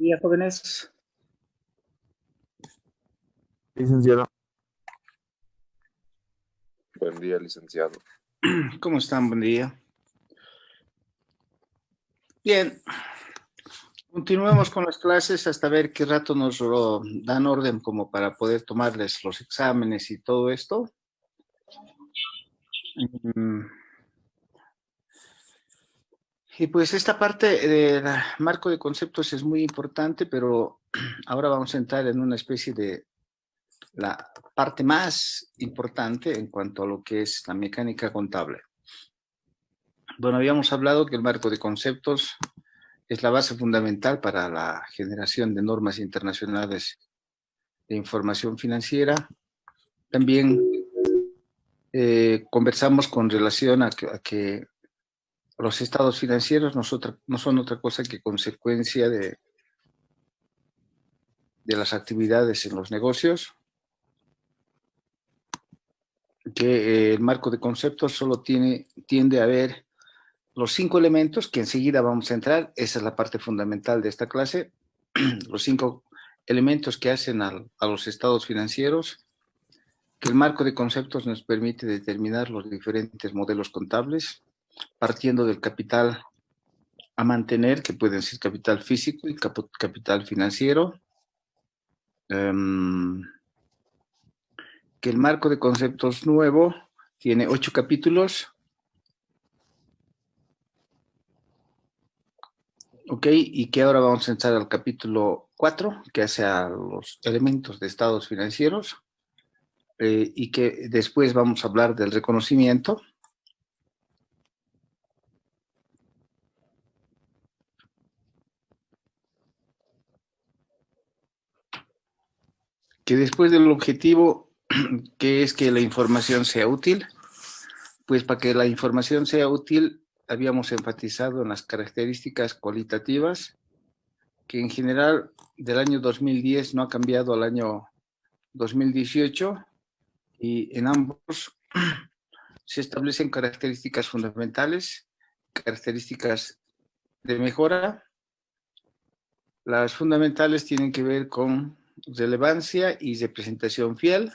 Día, jóvenes. Licenciado. Buen día, licenciado. ¿Cómo están? Buen día. Bien, continuemos con las clases hasta ver qué rato nos dan orden como para poder tomarles los exámenes y todo esto. Y pues esta parte del marco de conceptos es muy importante, pero ahora vamos a entrar en una especie de la parte más importante en cuanto a lo que es la mecánica contable. Bueno, habíamos hablado que el marco de conceptos es la base fundamental para la generación de normas internacionales de información financiera. También conversamos con relación a que los estados financieros no son otra cosa que consecuencia de las actividades en los negocios, que el marco de conceptos solo tiende a ver los 5 elementos que enseguida vamos a entrar. Esa es la parte fundamental de esta clase. Los 5 elementos que hacen a los estados financieros, que el marco de conceptos nos permite determinar los diferentes modelos contables, partiendo del capital a mantener, que pueden ser capital físico y capital financiero. Que el marco de conceptos nuevo tiene 8 capítulos. Ok, y que ahora vamos a entrar al capítulo 4, que hace a los elementos de estados financieros, y que después vamos a hablar del reconocimiento. Que después del objetivo, que es que la información sea útil, pues para que la información sea útil, habíamos enfatizado en las características cualitativas, que en general del año 2010 no ha cambiado al año 2018, y en ambos se establecen características fundamentales, características de mejora. Las fundamentales tienen que ver con relevancia y representación fiel,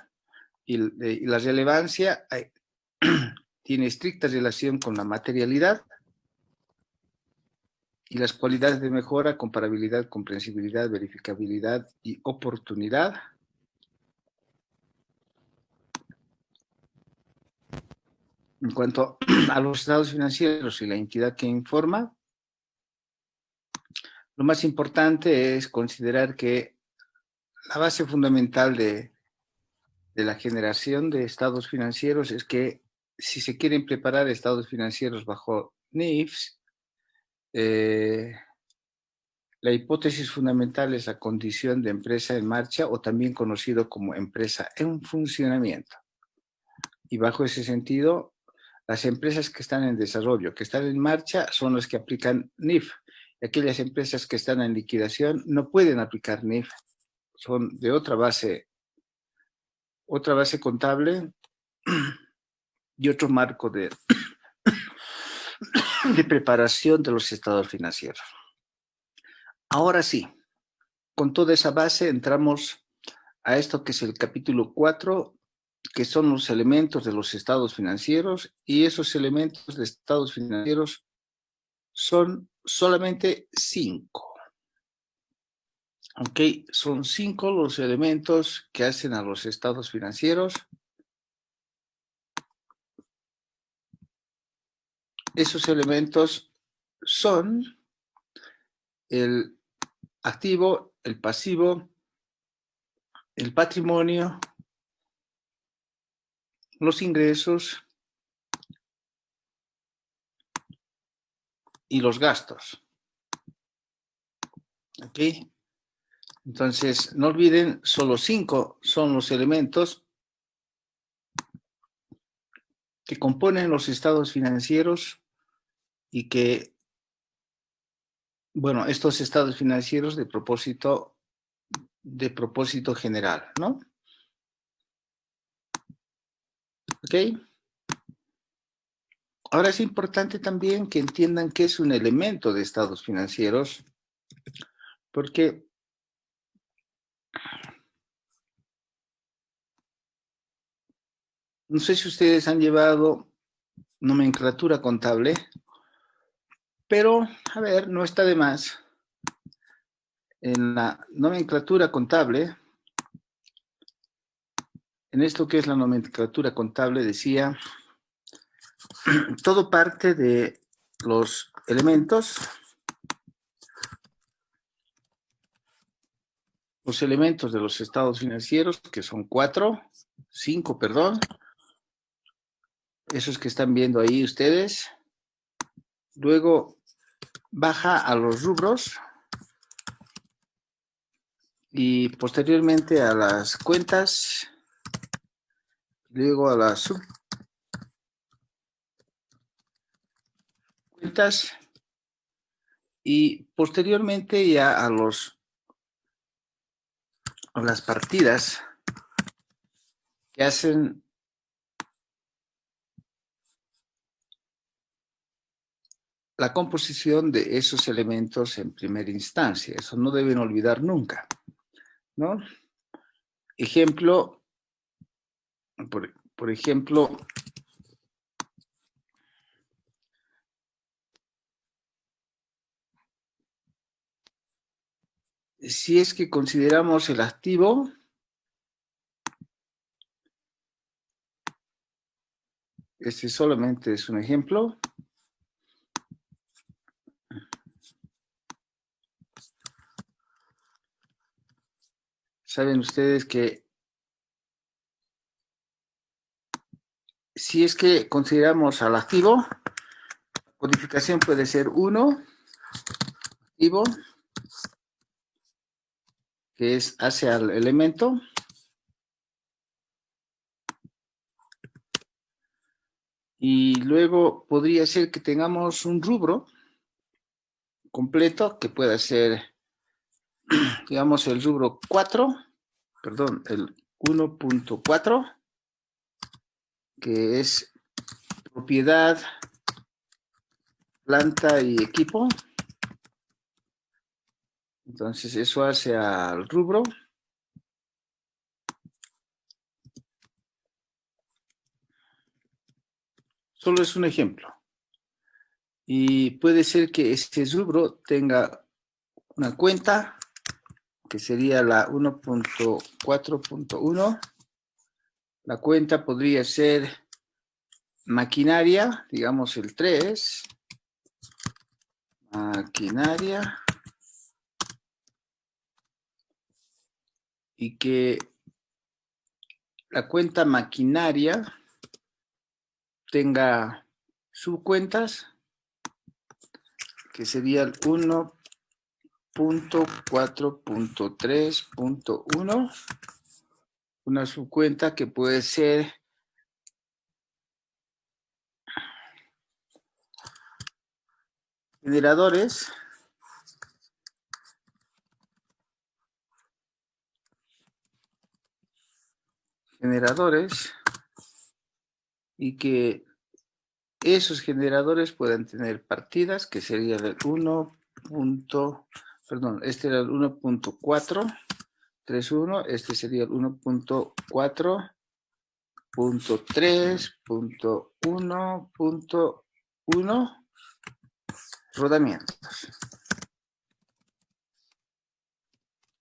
y la relevancia tiene estricta relación con la materialidad, y las cualidades de mejora, comparabilidad, comprensibilidad, verificabilidad y oportunidad. En cuanto a los estados financieros y la entidad que informa, lo más importante es considerar que la base fundamental de la generación de estados financieros es que si se quieren preparar estados financieros bajo NIFS, la hipótesis fundamental es la condición de empresa en marcha, o también conocido como empresa en funcionamiento. Y bajo ese sentido, las empresas que están en desarrollo, que están en marcha, son las que aplican NIF. Y aquellas empresas que están en liquidación no pueden aplicar NIF. Son de otra base contable y otro marco de preparación de los estados financieros. Ahora sí, con toda esa base entramos a esto que es el capítulo 4, que son los elementos de los estados financieros, y esos elementos de estados financieros son solamente 5. Ok, son 5 los elementos que hacen a los estados financieros. Esos elementos son el activo, el pasivo, el patrimonio, los ingresos y los gastos. ¿Ok? Entonces, no olviden, solo 5 son los elementos que componen los estados financieros, y que, bueno, estos estados financieros de propósito general, ¿no? ¿Ok? Ahora es importante también que entiendan qué es un elemento de estados financieros, porque no sé si ustedes han llevado nomenclatura contable, pero, a ver, no está de más. En la nomenclatura contable, en esto que es la nomenclatura contable, decía, todo parte de los elementos de los estados financieros, que son 5, perdón, esos que están viendo ahí ustedes. Luego baja a los rubros y posteriormente a las cuentas, luego a las subcuentas y posteriormente ya a las partidas que hacen la composición de esos elementos en primera instancia. Eso no deben olvidar nunca, ¿no? Ejemplo, por ejemplo, si es que consideramos el activo, este solamente es un ejemplo. Saben ustedes que si es que consideramos al activo, la codificación puede ser 1, activo, que es hacia el elemento, y luego podría ser que tengamos un rubro completo que pueda ser, digamos, el rubro 4, perdón, el 1.4, que es propiedad, planta y equipo. Entonces eso hace al rubro. Solo es un ejemplo. Y puede ser que este rubro tenga una cuenta que sería la 1.4.1. La cuenta podría ser maquinaria, digamos el 3. Maquinaria. Y que la cuenta maquinaria tenga subcuentas, que sería el 1.4.3.1, una subcuenta que puede ser generadores, y que esos generadores puedan tener partidas, que sería el 1. Perdón, este era el 1.431, este sería el 1.4.3.1.1 rodamientos.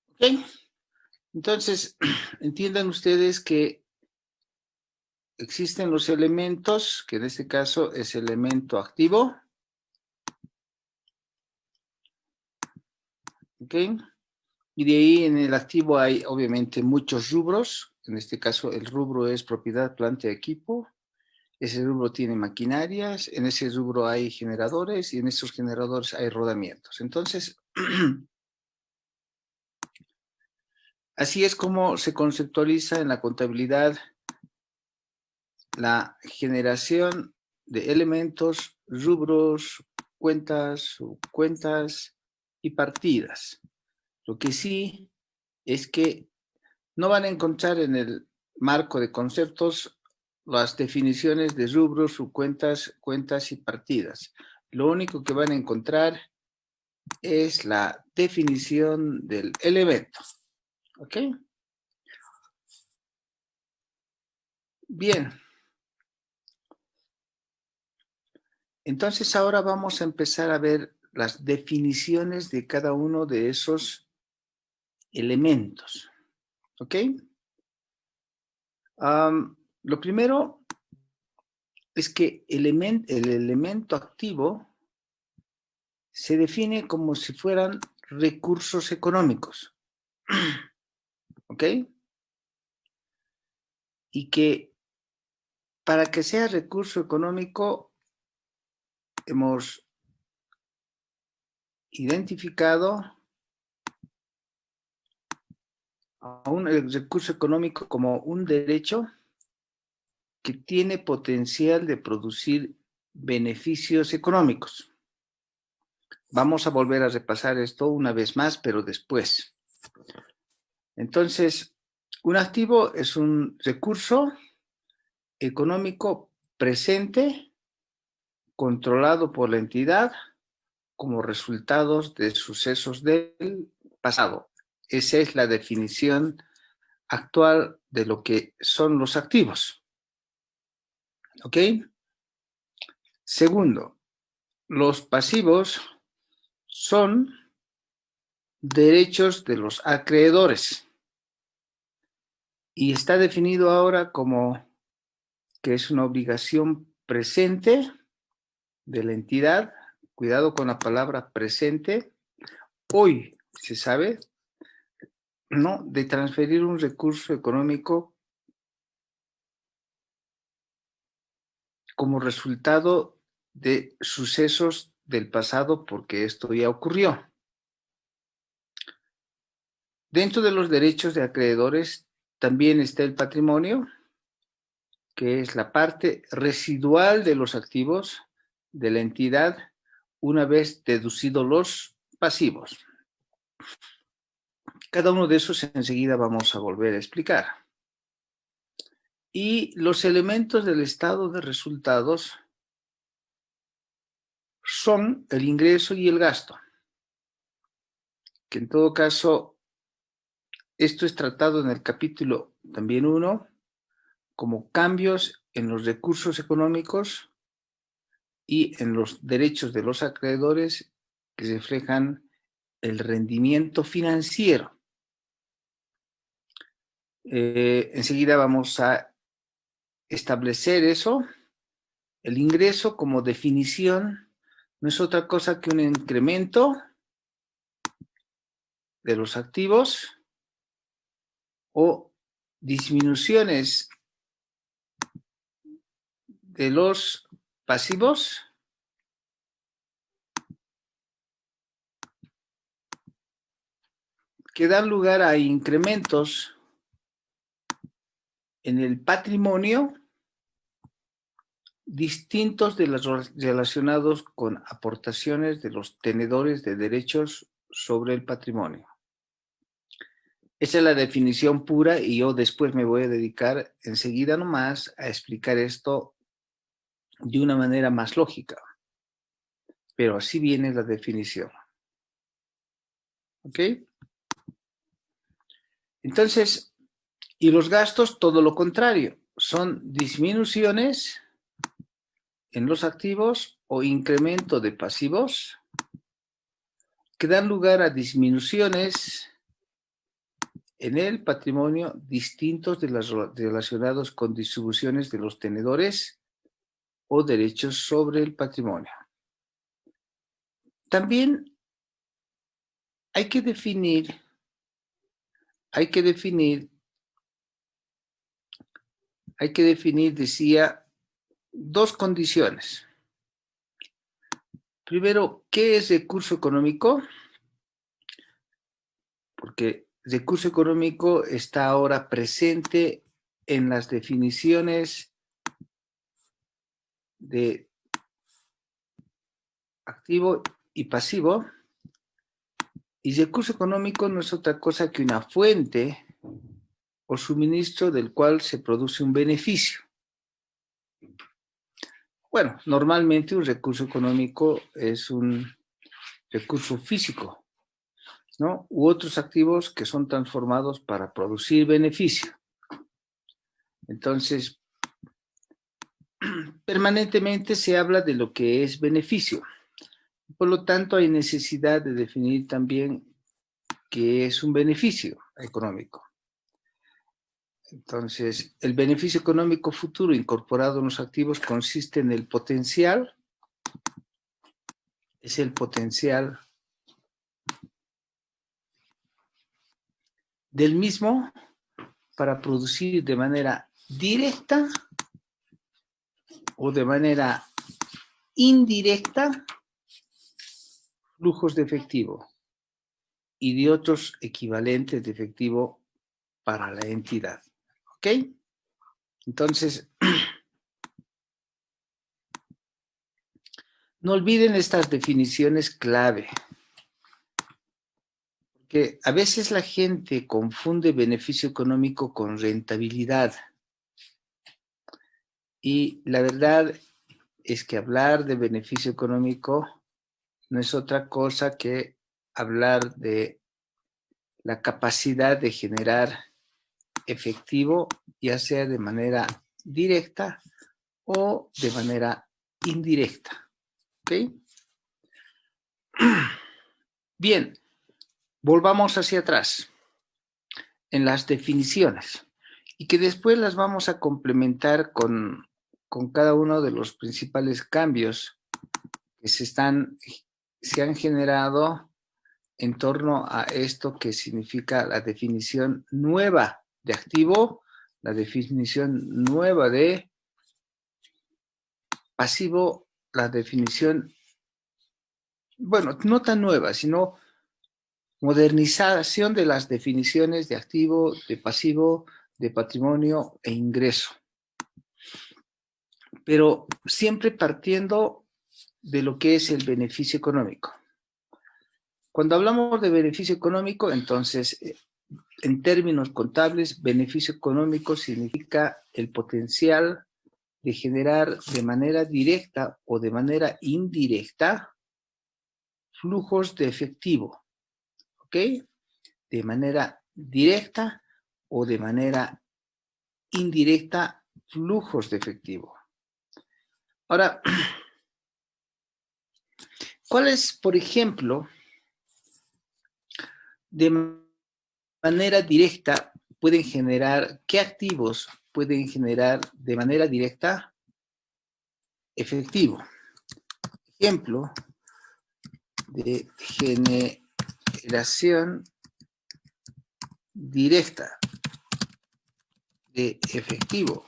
¿Ok? Entonces, entiendan ustedes que existen los elementos, que en este caso es elemento activo. ¿Ok? Y de ahí en el activo hay obviamente muchos rubros. En este caso el rubro es propiedad, planta y equipo. Ese rubro tiene maquinarias, en ese rubro hay generadores y en esos generadores hay rodamientos. Entonces, así es como se conceptualiza en la contabilidad la generación de elementos, rubros, cuentas, subcuentas y partidas. Lo que sí es que no van a encontrar en el marco de conceptos las definiciones de rubros, subcuentas, cuentas y partidas. Lo único que van a encontrar es la definición del elemento. ¿Ok? Bien. Entonces ahora vamos a empezar a ver las definiciones de cada uno de esos elementos. ¿Ok? Lo primero es que el elemento activo se define como si fueran recursos económicos. ¿Ok? Y que para que sea recurso económico hemos identificado a el recurso económico como un derecho que tiene potencial de producir beneficios económicos. Vamos a volver a repasar esto una vez más, pero después. Entonces, un activo es un recurso económico presente, controlado por la entidad como resultados de sucesos del pasado. Esa es la definición actual de lo que son los activos. ¿Ok? Segundo, los pasivos son derechos de los acreedores y está definido ahora como que es una obligación presente de la entidad. Cuidado con la palabra presente. Hoy se sabe, ¿no?, de transferir un recurso económico como resultado de sucesos del pasado, porque esto ya ocurrió. Dentro de los derechos de acreedores también está el patrimonio, que es la parte residual de los activos de la entidad una vez deducidos los pasivos. Cada uno de esos enseguida vamos a volver a explicar. Y los elementos del estado de resultados son el ingreso y el gasto, que en todo caso esto es tratado en el capítulo también 1 como cambios en los recursos económicos y en los derechos de los acreedores que reflejan el rendimiento financiero. Enseguida vamos a establecer eso. El ingreso como definición no es otra cosa que un incremento de los activos o disminuciones de los pasivos que dan lugar a incrementos en el patrimonio distintos de los relacionados con aportaciones de los tenedores de derechos sobre el patrimonio. Esa es la definición pura y yo después me voy a dedicar enseguida nomás a explicar esto de una manera más lógica. Pero así viene la definición. ¿Ok? Entonces, y los gastos, todo lo contrario, son disminuciones en los activos o incremento de pasivos que dan lugar a disminuciones en el patrimonio distintos de las relacionados con distribuciones de los tenedores o derechos sobre el patrimonio. También hay que definir, decía, dos condiciones. Primero, ¿qué es recurso económico? Porque recurso económico está ahora presente en las definiciones de activo y pasivo. Y recurso económico no es otra cosa que una fuente o suministro del cual se produce un beneficio. Bueno, normalmente un recurso económico es un recurso físico, ¿no? U otros activos que son transformados para producir beneficio. Entonces, permanentemente se habla de lo que es beneficio. Por lo tanto, hay necesidad de definir también qué es un beneficio económico. Entonces, el beneficio económico futuro incorporado en los activos consiste en el potencial, es el potencial del mismo para producir de manera directa o de manera indirecta flujos de efectivo y de otros equivalentes de efectivo para la entidad. ¿Ok? Entonces, no olviden estas definiciones clave, porque a veces la gente confunde beneficio económico con rentabilidad. Y la verdad es que hablar de beneficio económico no es otra cosa que hablar de la capacidad de generar efectivo, ya sea de manera directa o de manera indirecta. ¿Ok? Bien, volvamos hacia atrás en las definiciones y que después las vamos a complementar con cada uno de los principales cambios que se han generado en torno a esto que significa la definición nueva de activo, la definición nueva de pasivo, la definición, bueno, no tan nueva, sino modernización de las definiciones de activo, de pasivo, de patrimonio e ingreso. Pero siempre partiendo de lo que es el beneficio económico. Cuando hablamos de beneficio económico, entonces, en términos contables, beneficio económico significa el potencial de generar de manera directa o de manera indirecta flujos de efectivo, ¿ok? De manera directa o de manera indirecta flujos de efectivo. Ahora, ¿cuáles, por ejemplo, de manera directa pueden generar, qué activos pueden generar de manera directa efectivo? Ejemplo de generación directa de efectivo.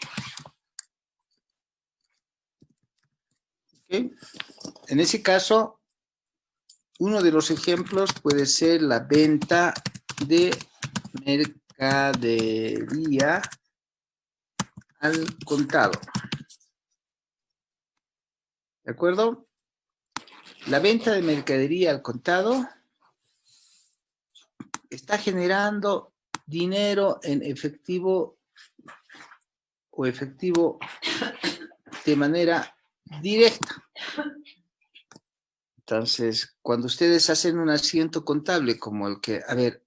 ¿Okay? En ese caso, uno de los ejemplos puede ser la venta de mercadería al contado. ¿De acuerdo? La venta de mercadería al contado está generando dinero en efectivo o efectivo de manera directa. Entonces, cuando ustedes hacen un asiento contable como el que, a ver,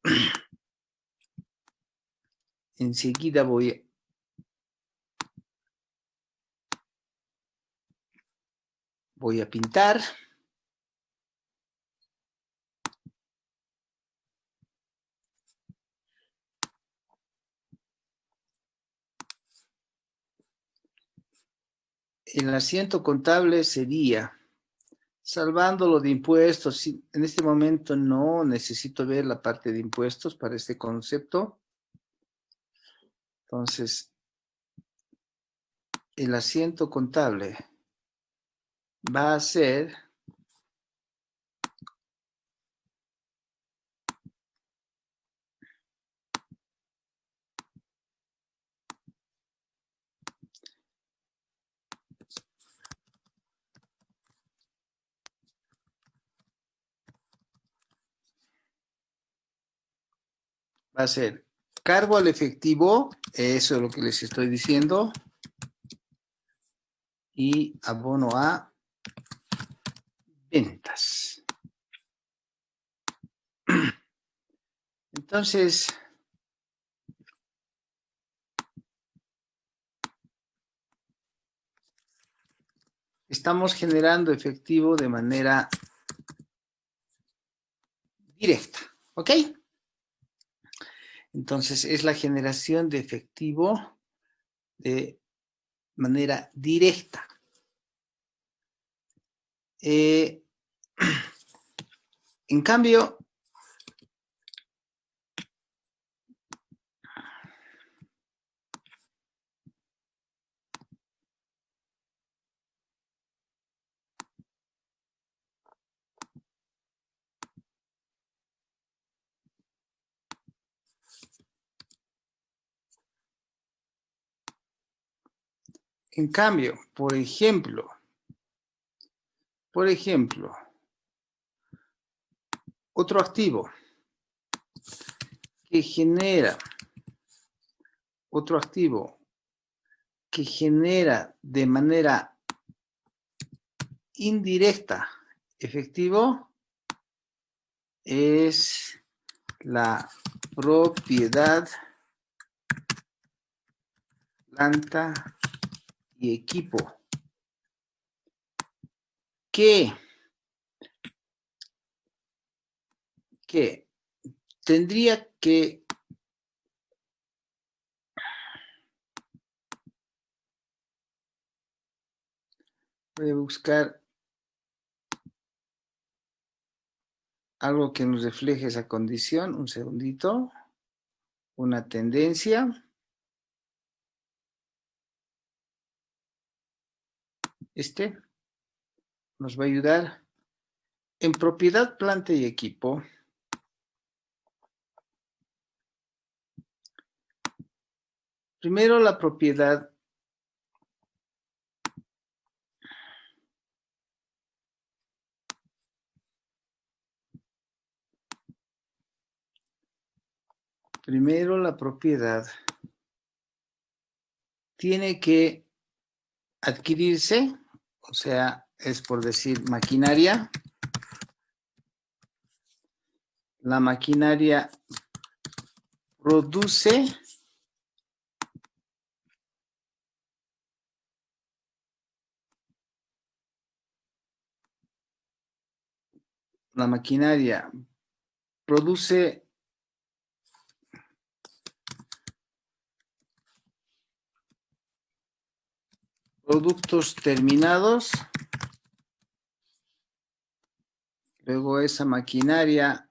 enseguida voy a pintar. El asiento contable sería, salvándolo de impuestos, en este momento no necesito ver la parte de impuestos para este concepto. Entonces, el asiento contable va a ser cargo al efectivo, eso es lo que les estoy diciendo, y abono a ventas. Entonces, estamos generando efectivo de manera directa, ¿ok? Entonces, es la generación de efectivo de manera directa. En cambio, por ejemplo, otro activo que genera, de manera indirecta efectivo es la propiedad planta y equipo que tendría que voy a buscar algo que nos refleje esa condición, un segundito, una tendencia. Este nos va a ayudar en propiedad planta y equipo. Primero la propiedad tiene que adquirirse, o sea, es por decir maquinaria. La maquinaria produce productos terminados. Luego esa maquinaria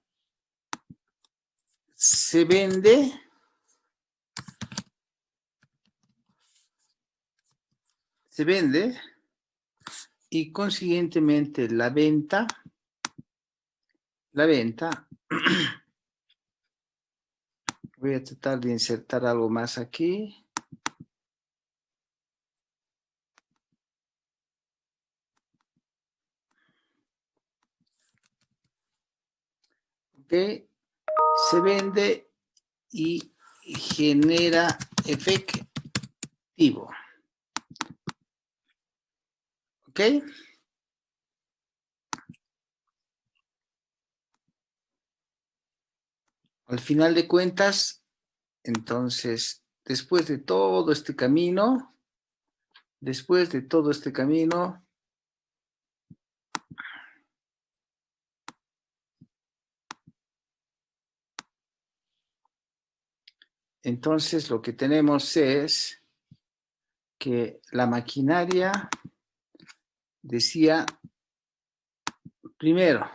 se vende y consiguientemente la venta voy a tratar de insertar algo más aquí. Ok, se vende y genera efectivo. ¿Ok? Al final de cuentas, entonces, después de todo este camino, entonces lo que tenemos es que la maquinaria decía, primero,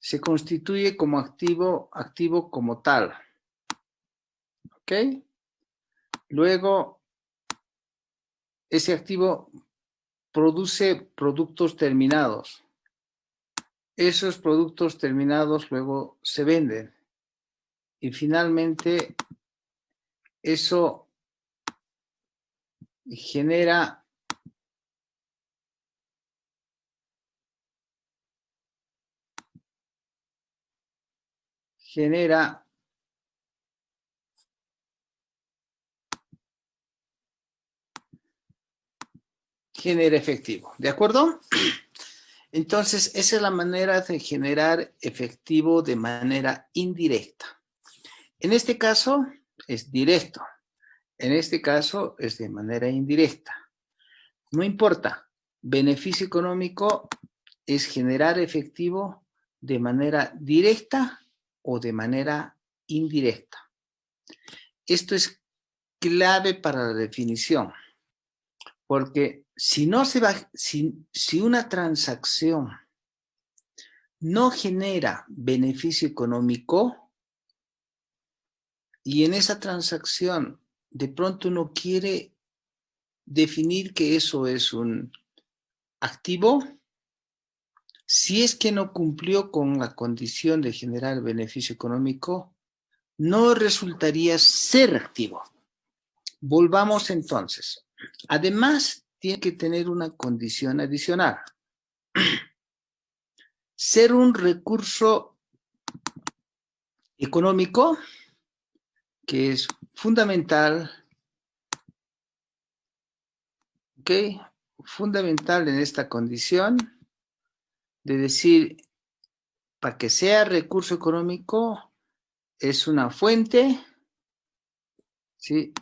se constituye como activo como tal. ¿Ok? Luego, ese activo produce productos terminados. Esos productos terminados luego se venden. Y finalmente, eso genera efectivo. ¿De acuerdo? Entonces, esa es la manera de generar efectivo de manera indirecta. En este caso es directo, en este caso es de manera indirecta. No importa, beneficio económico es generar efectivo de manera directa o de manera indirecta. Esto es clave para la definición, porque si una transacción no genera beneficio económico y en esa transacción de pronto uno quiere definir que eso es un activo, si es que no cumplió con la condición de generar beneficio económico, no resultaría ser activo. Volvamos entonces. Además, tiene que tener una condición adicional. Ser un recurso económico que es fundamental, ¿ok? Fundamental en esta condición de decir, para que sea recurso económico, es una fuente, ¿sí?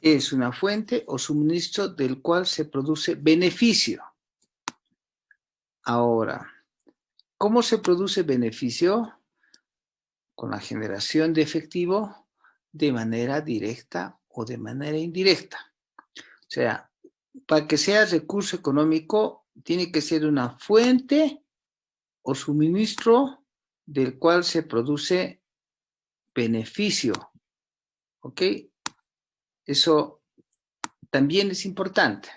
Es una fuente o suministro del cual se produce beneficio. Ahora, ¿cómo se produce beneficio? Con la generación de efectivo de manera directa o de manera indirecta. O sea, para que sea recurso económico, tiene que ser una fuente o suministro del cual se produce beneficio. ¿Ok? Eso también es importante.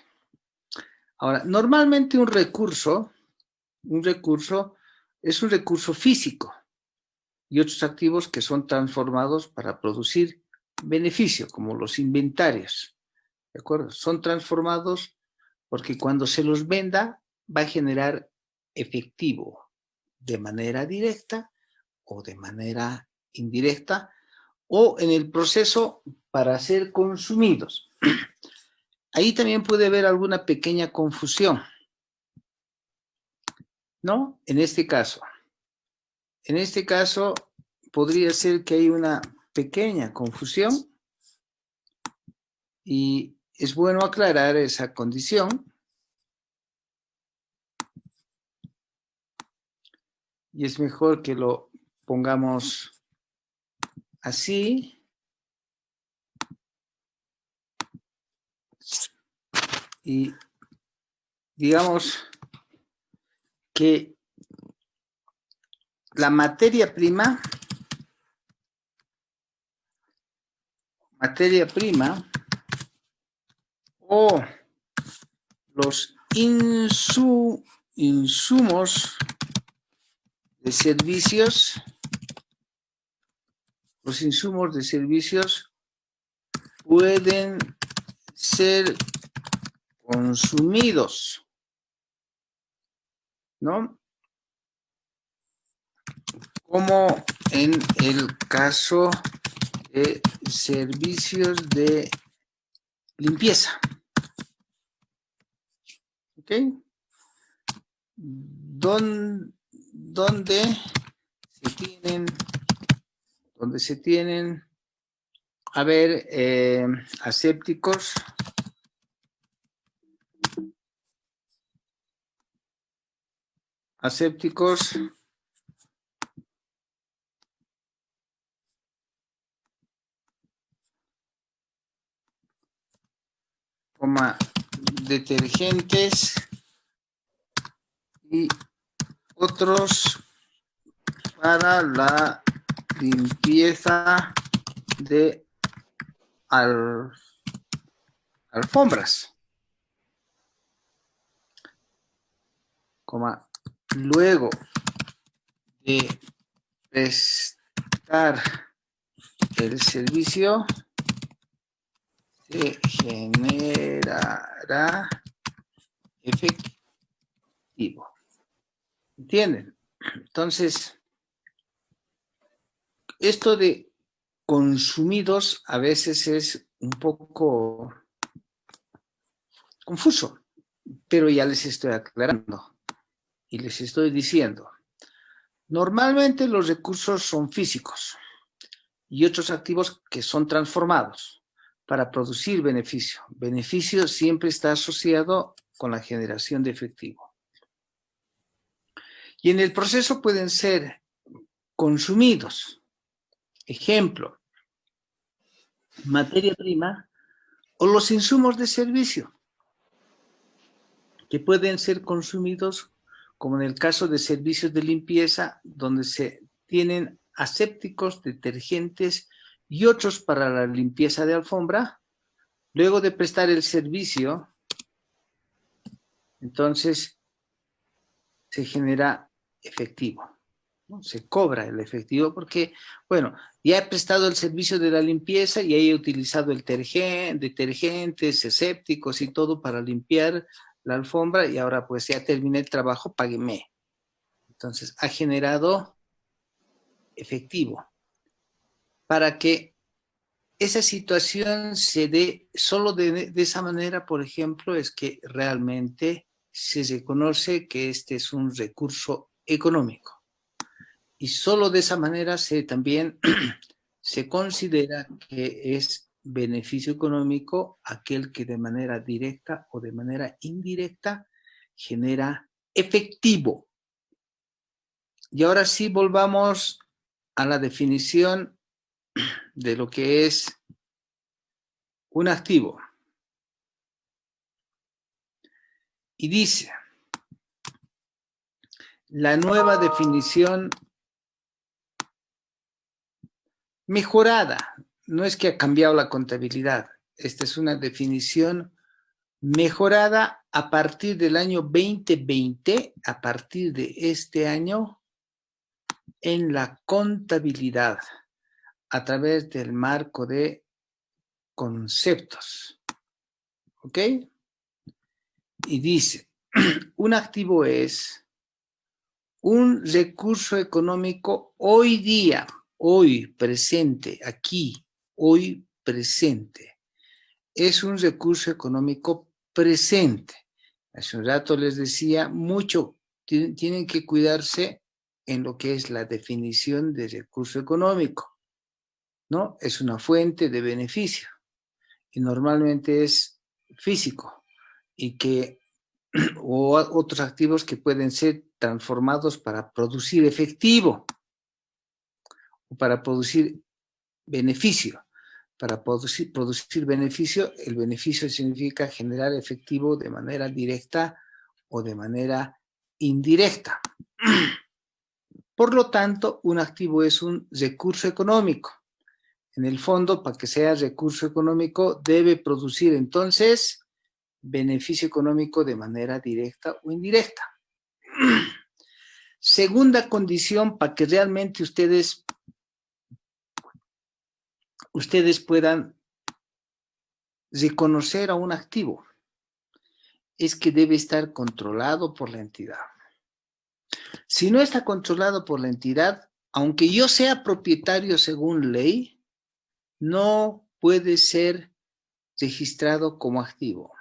Ahora, normalmente un recurso es un recurso físico y otros activos que son transformados para producir beneficio, como los inventarios. ¿De acuerdo? Son transformados porque cuando se los venda va a generar efectivo de manera directa o de manera indirecta o en el proceso para ser consumidos. Ahí también puede haber alguna pequeña confusión, ¿no? En este caso podría ser que hay una pequeña confusión y es bueno aclarar esa condición. Y es mejor que lo pongamos así. Y digamos que la materia prima o los insumos de servicios, pueden ser consumidos, ¿no? Como en el caso de servicios de limpieza. ¿Ok? Donde se tienen, a ver, asépticos, detergentes y otros para la limpieza de alfombras, luego de prestar el servicio se generará efectivo. ¿Entienden? Entonces, esto de consumidos a veces es un poco confuso, pero ya les estoy aclarando y les estoy diciendo, Normalmente los recursos son físicos y otros activos que son transformados para producir beneficio. Beneficio siempre está asociado con la generación de efectivo. Y en el proceso pueden ser consumidos. Ejemplo, materia prima o los insumos de servicio que pueden ser consumidos, como en el caso de servicios de limpieza, donde se tienen asépticos, detergentes y otros para la limpieza de alfombra. Luego de prestar el servicio, entonces se genera efectivo, ¿no? Se cobra el efectivo porque, bueno, ya he prestado el servicio de la limpieza y he utilizado el detergentes, asépticos y todo para limpiar la alfombra y ahora pues ya terminé el trabajo, págueme. Entonces ha generado efectivo para que esa situación se dé solo de esa manera, por ejemplo, es que realmente se reconoce que este es un recurso económico. Y solo de esa manera también se considera que es beneficio económico aquel que de manera directa o de manera indirecta genera efectivo. Y ahora sí volvamos a la definición de lo que es un activo. Y dice, la nueva definición mejorada, no es que ha cambiado la contabilidad, esta es una definición mejorada a partir del año 2020, a partir de este año, en la contabilidad, a través del marco de conceptos. ¿Ok? Y dice, un activo es un recurso económico hoy día, hoy presente, aquí, hoy presente. Es un recurso económico presente. Hace un rato les decía, mucho tienen que cuidarse en lo que es la definición de recurso económico, ¿no? Es una fuente de beneficio y normalmente es físico y que o otros activos que pueden ser transformados para producir efectivo o para producir beneficio. Para producir beneficio, el beneficio significa generar efectivo de manera directa o de manera indirecta. Por lo tanto, un activo es un recurso económico. En el fondo, para que sea recurso económico, debe producir entonces beneficio económico de manera directa o indirecta. Segunda condición para que realmente ustedes puedan reconocer a un activo es que debe estar controlado por la entidad. Si no está controlado por la entidad, aunque yo sea propietario según ley, no puede ser registrado como activo.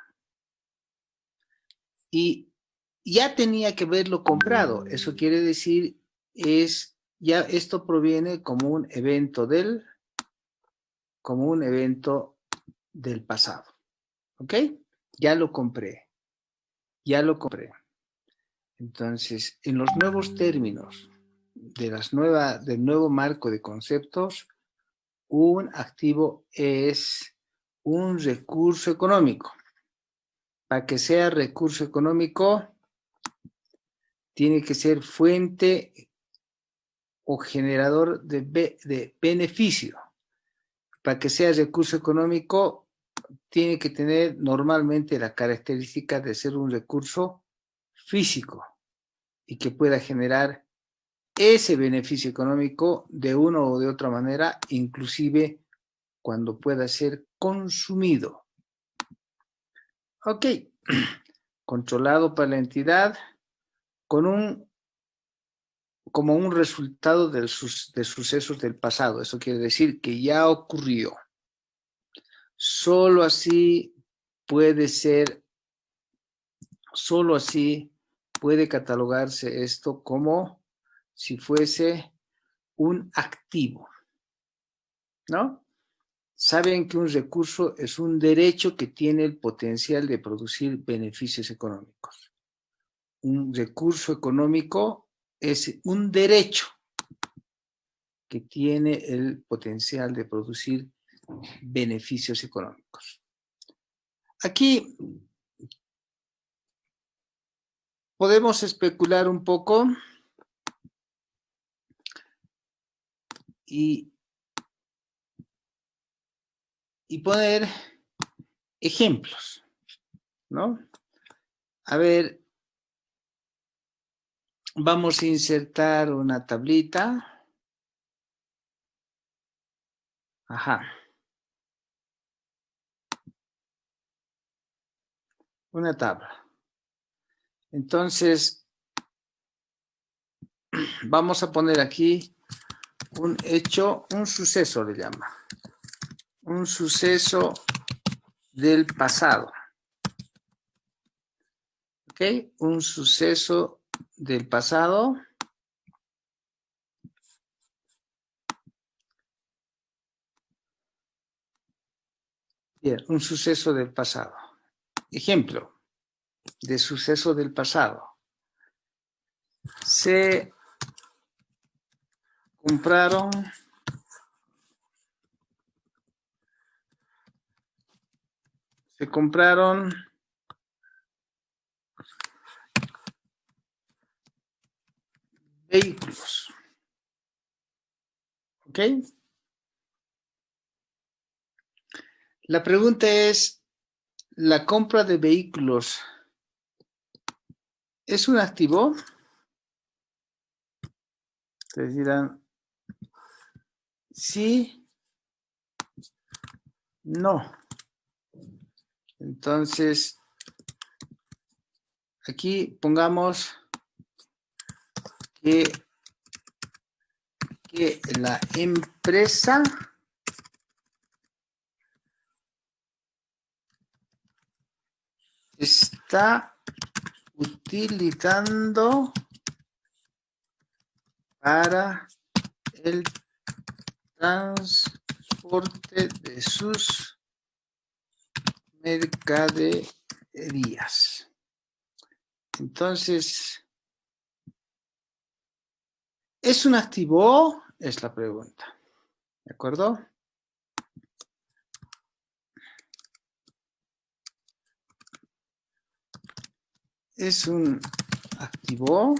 Y ya tenía que haberlo comprado. Eso quiere decir, ya esto proviene como un evento del pasado. ¿Ok? Ya lo compré. Entonces, en los nuevos términos del nuevo marco de conceptos, un activo es un recurso económico. Para que sea recurso económico, tiene que ser fuente o generador de beneficio. Para que sea recurso económico, tiene que tener normalmente la característica de ser un recurso físico y que pueda generar ese beneficio económico de una o de otra manera, inclusive cuando pueda ser consumido. Ok, controlado por la entidad como un resultado de sucesos del pasado. Eso quiere decir que ya ocurrió. Solo así puede catalogarse esto como si fuese un activo, ¿no? Saben que un recurso es un derecho que tiene el potencial de producir beneficios económicos. Un recurso económico es un derecho que tiene el potencial de producir beneficios económicos. Aquí podemos especular un poco y poner ejemplos, ¿no? A ver, vamos a insertar una tablita. Ajá. Una tabla. Entonces, vamos a poner aquí un hecho, un suceso le llama. Un suceso del pasado. ¿Ok? Un suceso del pasado. Bien, un suceso del pasado. Ejemplo de suceso del pasado. Se compraron vehículos. ¿Ok? La pregunta es, ¿la compra de vehículos es un activo? Ustedes dirán, sí, no. Entonces, aquí pongamos que la empresa está utilizando para el transporte de sus mercaderías. Entonces, ¿es un activo? Es la pregunta. ¿De acuerdo? ¿Es un activo?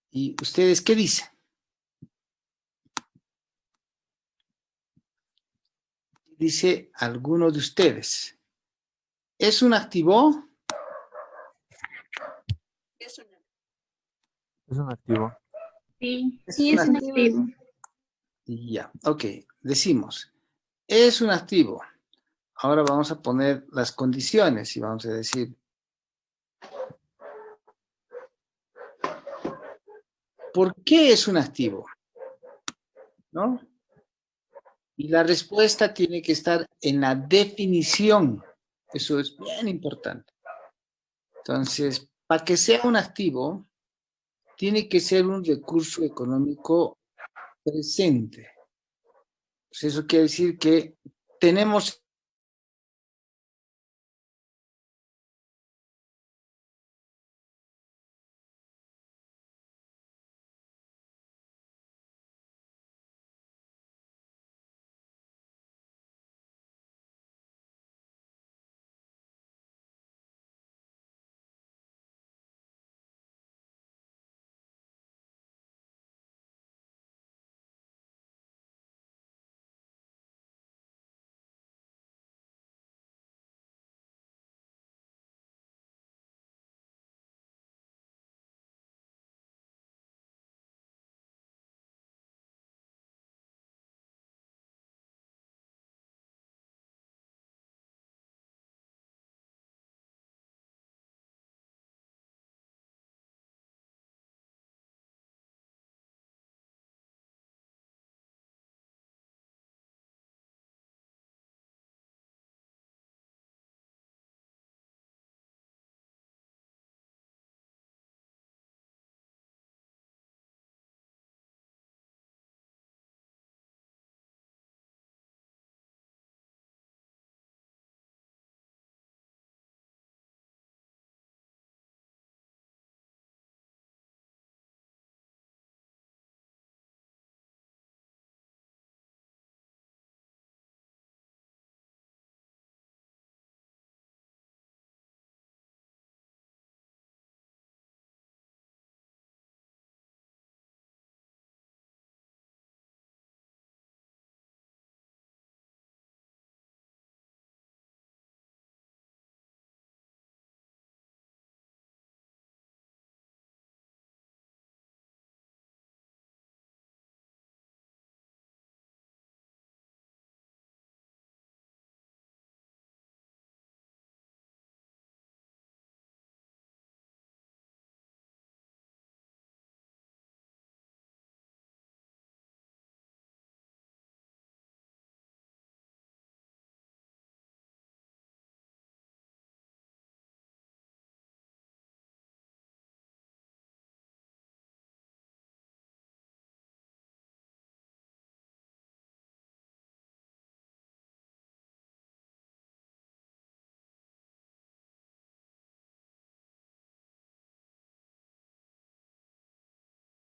¿Y ustedes qué dicen? Dice alguno de ustedes. ¿Es un activo? Es un activo. Sí, Es sí un es un activo. activo. Ya, ok. Decimos, es un activo. Ahora vamos a poner las condiciones y vamos a decir, ¿por qué es un activo? ¿No? Y la respuesta tiene que estar en la definición. Eso es bien importante. Entonces, para que sea un activo, tiene que ser un recurso económico presente. Pues eso quiere decir que tenemos